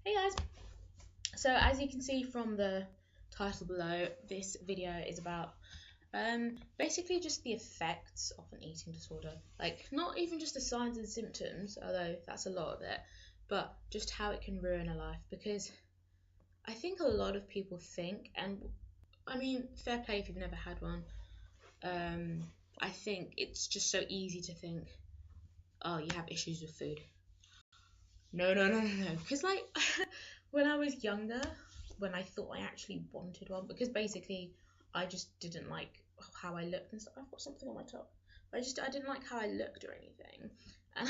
Hey guys! So as you can see from the title below, this video is about basically just the effects of an eating disorder. Like, not even just the signs and symptoms, although that's a lot of it, but just how it can ruin a life. Because I think a lot of people think, and I mean, fair play if you've never had one, I think it's just so easy to think, oh, you have issues with food. No. Because, like, when I was younger, when I thought I actually wanted one, because basically I just didn't like how I looked and stuff. I've got something on my top. I didn't like how I looked or anything. And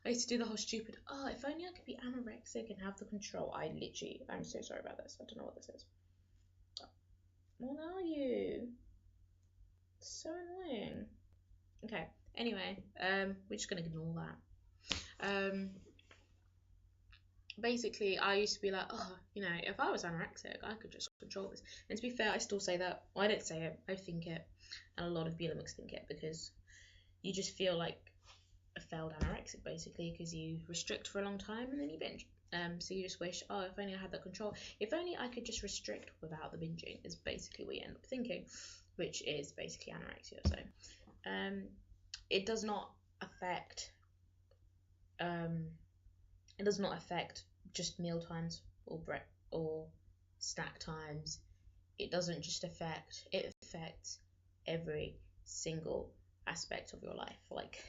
I used to do the whole stupid, oh, if only I could be anorexic and have the control. I'm so sorry about this. I don't know what this is. What are you? So annoying. Okay, anyway, we're just going to ignore that. Basically, I used to be like, oh, if I was anorexic, I could just control this. And to be fair, I still say that. Well, I don't say it, I think it. And a lot of bulimics think it, because you just feel like a failed anorexic, basically, because you restrict for a long time and then you binge. So you just wish, oh, if only I had that control. If only I could just restrict without the binging, is basically what you end up thinking, which is basically anorexia. So it does not affect just meal times or snack times. It doesn't just affect, it affects every single aspect of your life, like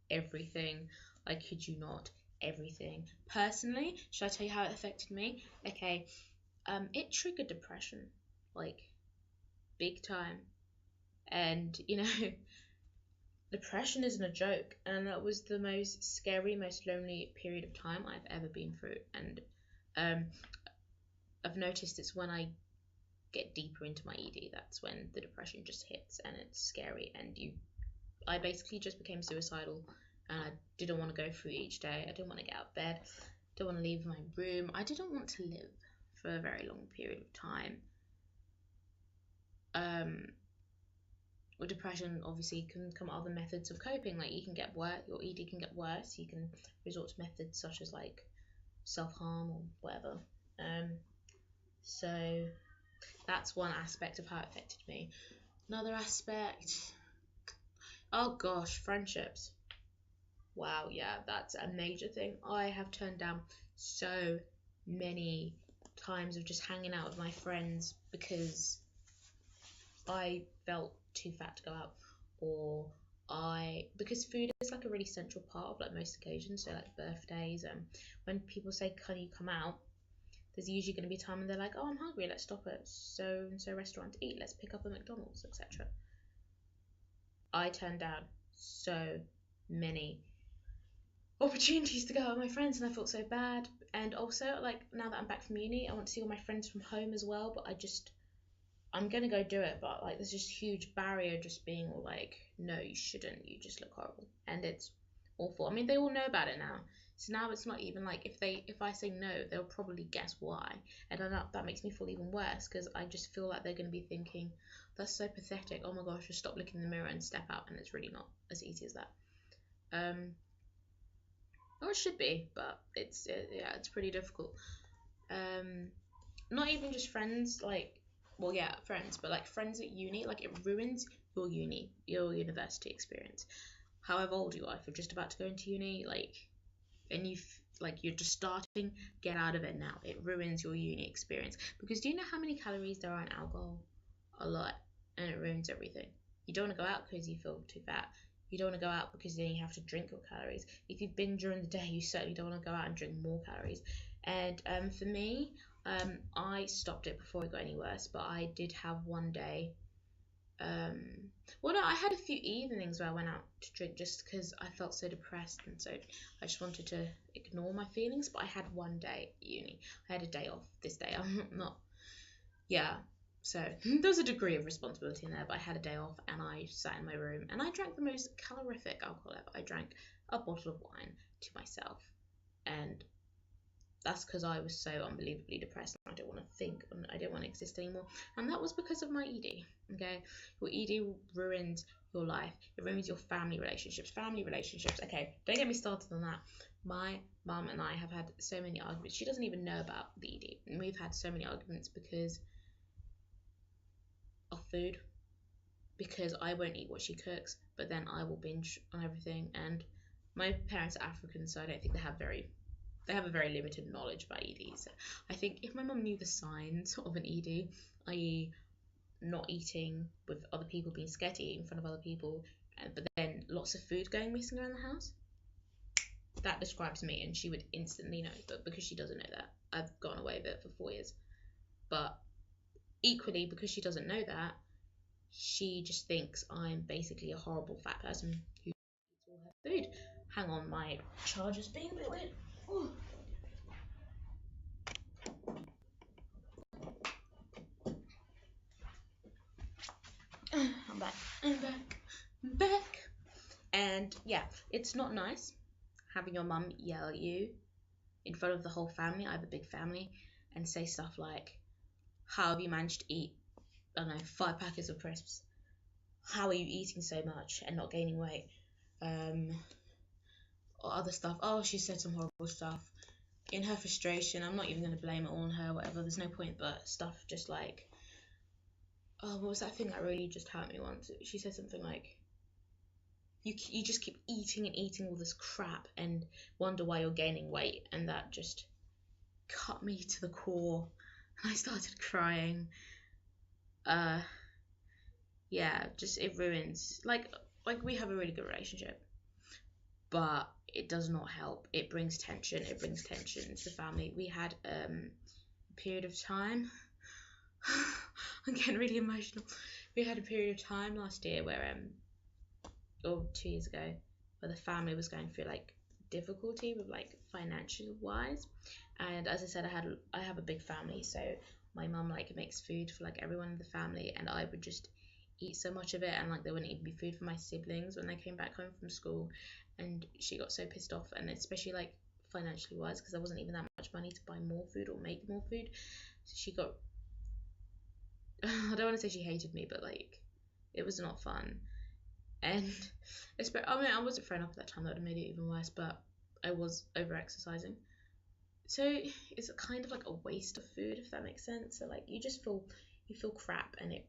everything. I kid you not, everything. Personally, should I tell you how it affected me? Okay, it triggered depression, like big time. And depression isn't a joke, and that was the most scary, most lonely period of time I've ever been through. And I've noticed it's when I get deeper into my ED, that's when the depression just hits, and it's scary. And I basically just became suicidal, and I didn't want to go through each day. I didn't want to get out of bed, didn't want to leave my room. I didn't want to live for a very long period of time. With depression, obviously, can come other methods of coping. Like, you can get worse, your ED can get worse. You can resort to methods such as like self-harm or whatever. So that's one aspect of how it affected me. Another aspect, oh gosh, friendships. Wow, yeah, that's a major thing. I have turned down so many times of just hanging out with my friends because I felt too fat to go out, or because food is like a really central part of like most occasions. So like birthdays, and when people say, can you come out, there's usually going to be a time when they're like, oh, I'm hungry, let's stop at so and so restaurant to eat, let's pick up a McDonald's, etc. I turned down so many opportunities to go out with my friends, and I felt so bad. And also, like, now that I'm back from uni, I want to see all my friends from home as well, but I'm gonna go do it, but like there's just a huge barrier just being all like, no, you shouldn't, you just look horrible. And it's awful. I mean, they all know about it now, so now it's not even like, if I say no, they'll probably guess why. And then that makes me feel even worse, because I just feel like they're going to be thinking, that's so pathetic, oh my gosh, just stop looking in the mirror and step out. And it's really not as easy as that. Or it should be, but it's pretty difficult. Not even just friends, like, well, yeah, friends, but like friends at uni, like it ruins your university experience. However old you are, if you're just about to go into uni, like, and you're just starting, get out of it now. It ruins your uni experience. Because do you know how many calories there are in alcohol? A lot. And it ruins everything. You don't want to go out because you feel too fat. You don't want to go out because then you have to drink your calories. If you've been during the day, you certainly don't want to go out and drink more calories. And for me, I stopped it before it got any worse, but I did have one day. Well, no, I had a few evenings where I went out to drink just because I felt so depressed, and so I just wanted to ignore my feelings. But I had one day at uni. I had a day off this day. I'm not, yeah. So there's a degree of responsibility in there, but I had a day off and I sat in my room and I drank the most calorific alcohol ever. I drank a bottle of wine to myself, and that's because I was so unbelievably depressed. I didn't want to think, and I didn't want to exist anymore. And that was because of my ED. Okay, your ED ruins your life. It ruins your family relationships. Family relationships. Okay, don't get me started on that. My mum and I have had so many arguments. She doesn't even know about the ED, and we've had so many arguments because of food. Because I won't eat what she cooks, but then I will binge on everything. And my parents are African, so I don't think they have a very limited knowledge about ED. So I think if my mum knew the signs of an ED, i.e., not eating with other people, being scared to eat in front of other people, but then lots of food going missing around the house, that describes me, and she would instantly know. But because she doesn't know that, I've gotten away with it for 4 years. But equally, because she doesn't know that, she just thinks I'm basically a horrible fat person who eats all her food. Hang on, my charger's being a bit weird. Ooh. I'm back. I'm back. And yeah, it's not nice having your mum yell at you in front of the whole family. I have a big family, and say stuff like, "How have you managed to eat, I don't know, 5 packets of crisps? How are you eating so much and not gaining weight?" Or other stuff. Oh, she said some horrible stuff. In her frustration, I'm not even going to blame it all on her, whatever, there's no point, but stuff just like, oh, what was that thing that really just hurt me once? She said something like, you just keep eating and eating all this crap and wonder why you're gaining weight, and that just cut me to the core, and I started crying. Yeah, just it ruins, like we have a really good relationship, but it does not help. It brings tension to the family. We had a period of time I'm getting really emotional. We had a period of time last year where or 2 years ago, where the family was going through like difficulty with like financial wise. And as I said, I have a big family, so my mum like makes food for like everyone in the family, and I would just eat so much of it, and like there wouldn't even be food for my siblings when they came back home from school. And she got so pissed off, and especially like financially wise, because there wasn't even that much money to buy more food or make more food. So she got I don't want to say she hated me, but like it was not fun. And I mean, I wasn't thrown up at that time, that would have made it even worse, but I was over exercising. So it's kind of like a waste of food, if that makes sense. So like you feel crap, and it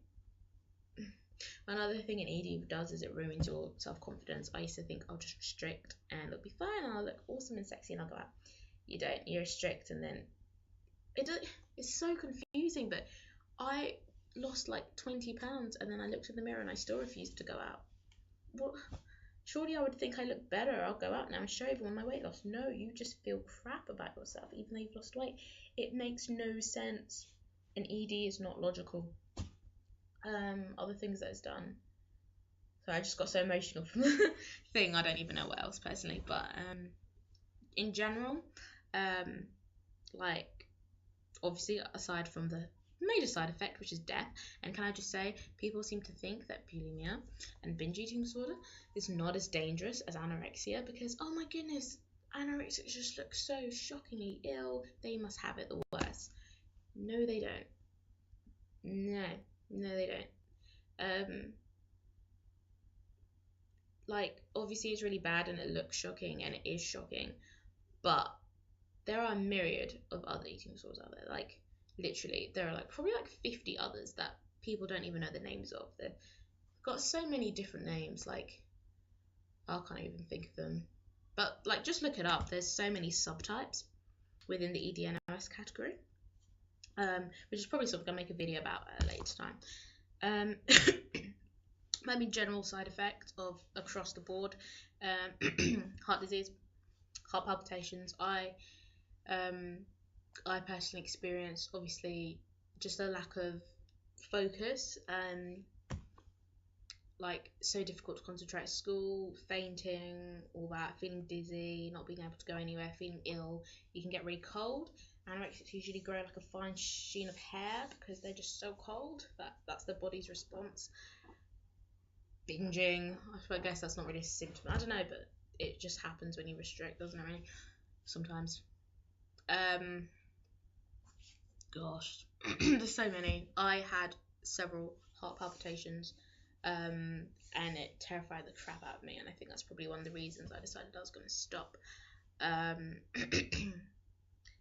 another thing an ED does is it ruins your self-confidence. I used to think I'll just restrict and it'll be fine, and I'll look awesome and sexy, and I'll go out. You don't. You restrict, and then it's so confusing. But I lost like 20 pounds, and then I looked in the mirror and I still refused to go out. Well, surely I would think I look better. I'll go out now and show everyone my weight loss. No, you just feel crap about yourself, even though you've lost weight. It makes no sense. An ED is not logical. Other things that it's done. So I just got so emotional from the thing. I don't even know what else personally, but in general, like obviously aside from the major side effect, which is death, and can I just say, people seem to think that bulimia and binge eating disorder is not as dangerous as anorexia, because oh my goodness, anorexics just look so shockingly ill, they must have it the worst. No, they don't. No, they don't. Like obviously it's really bad and it looks shocking and it is shocking, but there are a myriad of other eating disorders out there. Like literally, there are like probably like 50 others that people don't even know the names of. They've got so many different names. Like I can't even think of them. But like just look it up. There's so many subtypes within the EDNOS category, which is probably something I'll make a video about at a later time. Maybe general side effects of across the board, heart disease, heart palpitations. I personally experienced obviously just a lack of focus, like so difficult to concentrate at school, fainting, all that, feeling dizzy, not being able to go anywhere, feeling ill. You can get really cold. Anorexics usually grow like a fine sheen of hair because they're just so cold. That's the body's response. Binging, I guess that's not really a symptom. I don't know, but it just happens when you restrict, doesn't it? Really, sometimes. Gosh, there's so many. I had several heart palpitations, and it terrified the crap out of me. And I think that's probably one of the reasons I decided I was going to stop.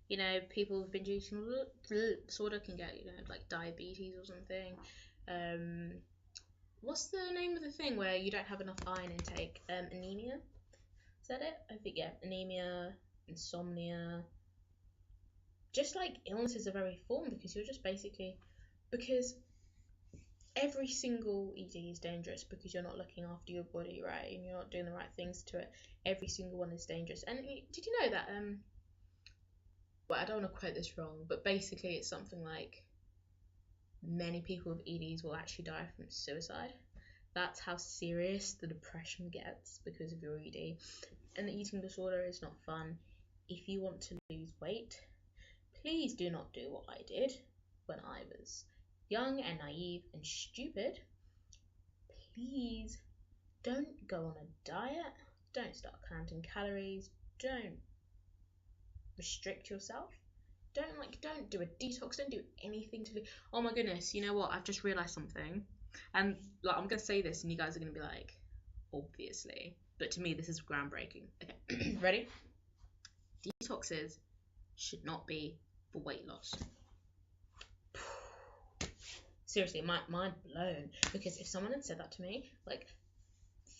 You know, people with binge eating disorder can get, you know, like diabetes or something. What's the name of the thing where you don't have enough iron intake? Anemia? Is that it? I think, yeah. Anemia, insomnia. Just like illnesses of every form, because you're just basically. Because every single ED is dangerous because you're not looking after your body right and you're not doing the right things to it. Every single one is dangerous. And did you know that, well, I don't want to quote this wrong, but basically it's something like many people with EDs will actually die from suicide. That's how serious the depression gets because of your ED. And the eating disorder is not fun. If you want to lose weight, please do not do what I did when I was young and naive and stupid. Please don't go on a diet. Don't start counting calories. Don't restrict yourself. Don't do a detox. Don't do anything to. Oh my goodness! You know what? I've just realised something, and like I'm gonna say this, and you guys are gonna be like, obviously. But to me, this is groundbreaking. Okay, ready? Detoxes should not be for weight loss. Seriously, mind blown. Because if someone had said that to me, like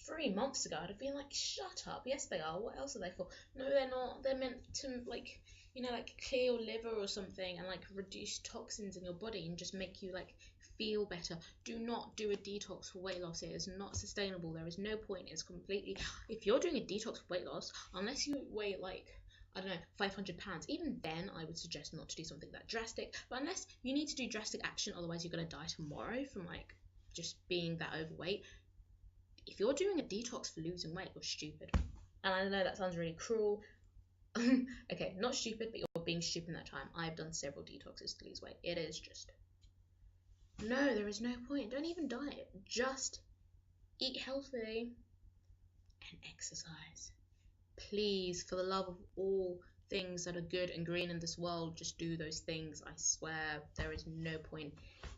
3 months ago, I'd have been like, shut up. Yes, they are. What else are they for? No, they're not. They're meant to, like, you know, like clear your liver or something and like reduce toxins in your body and just make you like feel better. Do not do a detox for weight loss. It is not sustainable. There is no point. It's completely. If you're doing a detox for weight loss, unless you weigh like, I don't know, 500 pounds, even then I would suggest not to do something that drastic. But unless you need to do drastic action, otherwise you're going to die tomorrow from like just being that overweight. If you're doing a detox for losing weight, you're stupid. And I know that sounds really cruel. Okay, not stupid, but you're being stupid in that time. I've done several detoxes to lose weight. It is just. No, there is no point. Don't even diet. Just eat healthy and exercise. Please, for the love of all things that are good and green in this world, just do those things. I swear, there is no point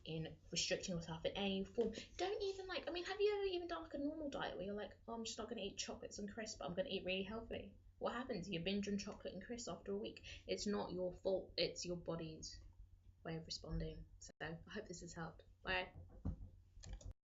in restricting yourself in any form. Don't even like, I mean, have you ever even done like a normal diet where you're like, oh, I'm just not going to eat chocolates and crisps, but I'm going to eat really healthy? What happens? You binge on chocolate and crisps after a week. It's not your fault. It's your body's way of responding. So I hope this has helped. Bye.